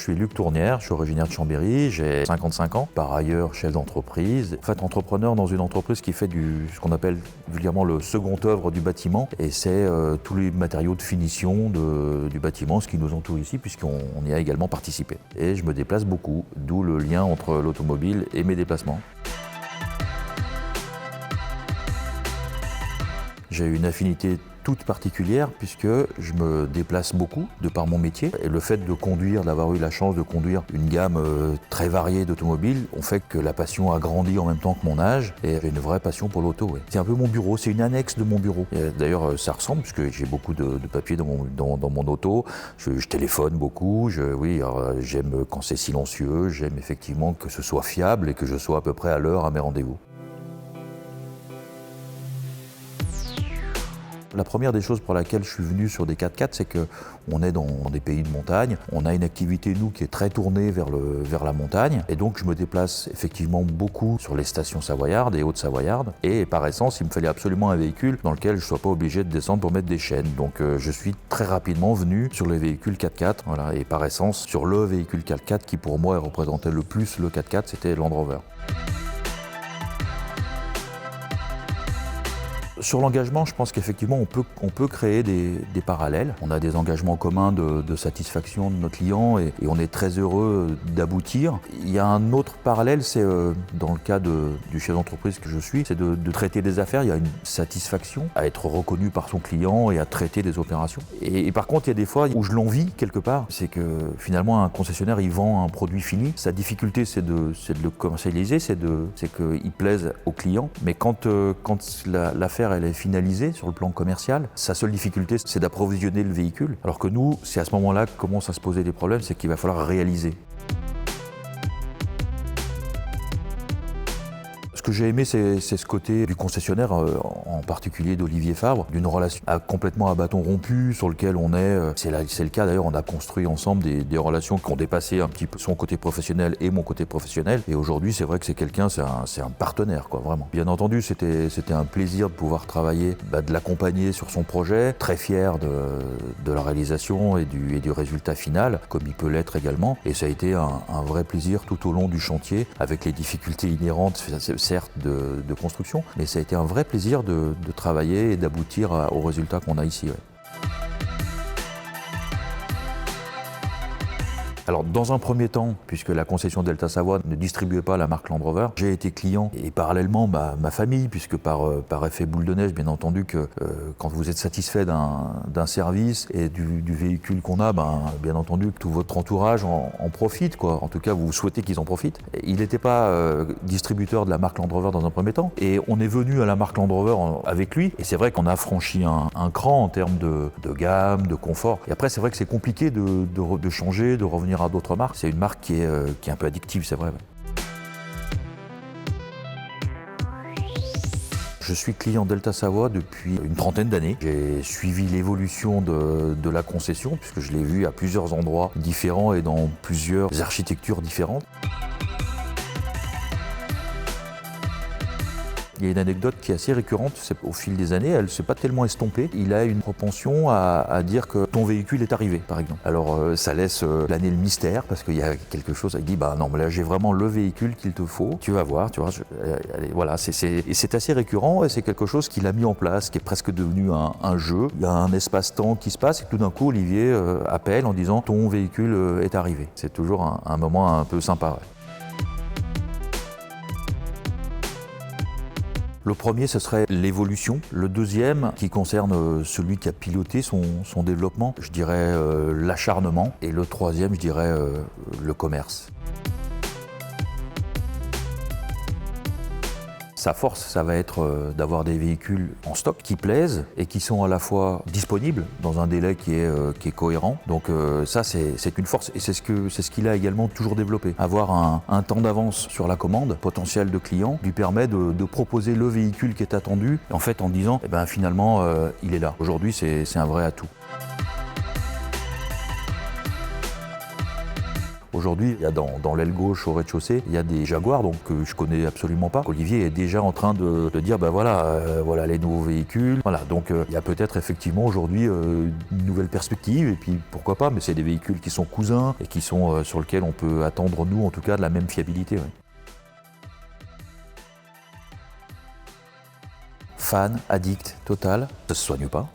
suis Luc Tournière, je suis originaire de Chambéry, j'ai 55 ans, par ailleurs chef d'entreprise. En fait, entrepreneur dans une entreprise qui fait ce qu'on appelle vulgairement le second œuvre du bâtiment, et c'est tous les matériaux de finition du bâtiment, ce qui nous entoure ici, puisqu'on y a également participé. Et je me déplace beaucoup, d'où le lien entre l'automobile et mes déplacements. J'ai une affinité toute particulière puisque je me déplace beaucoup de par mon métier. Et le fait d'avoir eu la chance de conduire une gamme très variée d'automobiles, ont fait que la passion a grandi en même temps que mon âge. Et j'ai une vraie passion pour l'auto. Ouais. C'est un peu mon bureau, c'est une annexe de mon bureau. D'ailleurs, ça ressemble puisque j'ai beaucoup de papiers dans mon auto. Je téléphone beaucoup. J'aime quand c'est silencieux. J'aime effectivement que ce soit fiable et que je sois à peu près à l'heure à mes rendez-vous. La première des choses pour laquelle je suis venu sur des 4x4, c'est qu'on est dans des pays de montagne. On a une activité, nous, qui est très tournée vers la montagne. Et donc, je me déplace effectivement beaucoup sur les stations savoyardes et hautes-savoyardes. Et par essence, il me fallait absolument un véhicule dans lequel je ne sois pas obligé de descendre pour mettre des chaînes. Donc, je suis très rapidement venu sur les véhicules 4x4. Voilà. Et par essence, sur le véhicule 4x4 qui, pour moi, représentait le plus le 4x4, c'était Land Rover. Sur l'engagement, je pense qu'effectivement, on peut créer des parallèles. On a des engagements communs de satisfaction de nos clients et on est très heureux d'aboutir. Il y a un autre parallèle, c'est dans le cas du chef d'entreprise que je suis, c'est de traiter des affaires. Il y a une satisfaction à être reconnu par son client et à traiter des opérations. Et par contre, il y a des fois où je l'envie quelque part. C'est que finalement, un concessionnaire, il vend un produit fini. Sa difficulté, c'est de le commercialiser, c'est qu'il plaise au client. Mais quand l'affaire elle est finalisée sur le plan commercial, sa seule difficulté c'est d'approvisionner le véhicule. Alors que nous, c'est à ce moment-là que commencent à se poser des problèmes, c'est qu'il va falloir réaliser. Ce que j'ai aimé, c'est ce côté du concessionnaire, en particulier d'Olivier Fabre, d'une relation complètement à bâton rompu, sur lequel on est, c'est le cas d'ailleurs, on a construit ensemble des relations qui ont dépassé un petit peu son côté professionnel et mon côté professionnel. Et aujourd'hui, c'est vrai que c'est un partenaire, quoi, vraiment. Bien entendu, c'était un plaisir de pouvoir travailler, de l'accompagner sur son projet, très fier de la réalisation et du résultat final, comme il peut l'être également. Et ça a été un vrai plaisir tout au long du chantier, avec les difficultés inhérentes, certes, de construction, mais ça a été un vrai plaisir de travailler et d'aboutir au résultat qu'on a ici. Ouais. Alors, dans un premier temps, puisque la concession Delta Savoie ne distribuait pas la marque Land Rover, j'ai été client et parallèlement ma famille, puisque par effet boule de neige, bien entendu, que quand vous êtes satisfait d'un service et du véhicule qu'on a, bien entendu que tout votre entourage en profite, quoi. En tout cas, vous souhaitez qu'ils en profitent. Il n'était pas distributeur de la marque Land Rover dans un premier temps, et on est venu à la marque Land Rover avec lui, et c'est vrai qu'on a franchi un cran en termes de gamme, de confort. Et après, c'est vrai que c'est compliqué de changer, de revenir à d'autres marques. C'est une marque qui est un peu addictive, c'est vrai. Je suis client Delta Savoie depuis une trentaine d'années. J'ai suivi l'évolution de la concession, puisque je l'ai vu à plusieurs endroits différents et dans plusieurs architectures différentes. Il y a une anecdote qui est assez récurrente, au fil des années, elle ne s'est pas tellement estompée. Il a une propension à dire que ton véhicule est arrivé, par exemple. Alors ça laisse planer le mystère, parce qu'il y a quelque chose, il dit non, mais là j'ai vraiment le véhicule qu'il te faut, tu vas voir, tu vois. Voilà, c'est assez récurrent et c'est quelque chose qu'il a mis en place, qui est presque devenu un jeu. Il y a un espace-temps qui se passe et tout d'un coup Olivier appelle en disant ton véhicule est arrivé. C'est toujours un moment un peu sympa. Ouais. Le premier, ce serait l'évolution. Le deuxième, qui concerne celui qui a piloté son développement, je dirais l'acharnement. Et le troisième, je dirais le commerce. Sa force, ça va être d'avoir des véhicules en stock qui plaisent et qui sont à la fois disponibles dans un délai qui est cohérent. Donc ça, c'est une force et c'est ce qu'il a également toujours développé. Avoir un temps d'avance sur la commande potentielle de clients lui permet de proposer le véhicule qui est attendu, en fait en disant finalement il est là. Aujourd'hui, c'est un vrai atout. Aujourd'hui, il y a dans l'aile gauche au rez-de-chaussée, il y a des Jaguars donc, que je connais absolument pas. Olivier est déjà en train de dire voilà les nouveaux véhicules. Voilà, donc il y a peut-être effectivement aujourd'hui une nouvelle perspective et puis pourquoi pas, mais c'est des véhicules qui sont cousins et qui sont sur lesquels on peut attendre nous en tout cas de la même fiabilité. Ouais. Fan, addict, total, ça se soigne pas.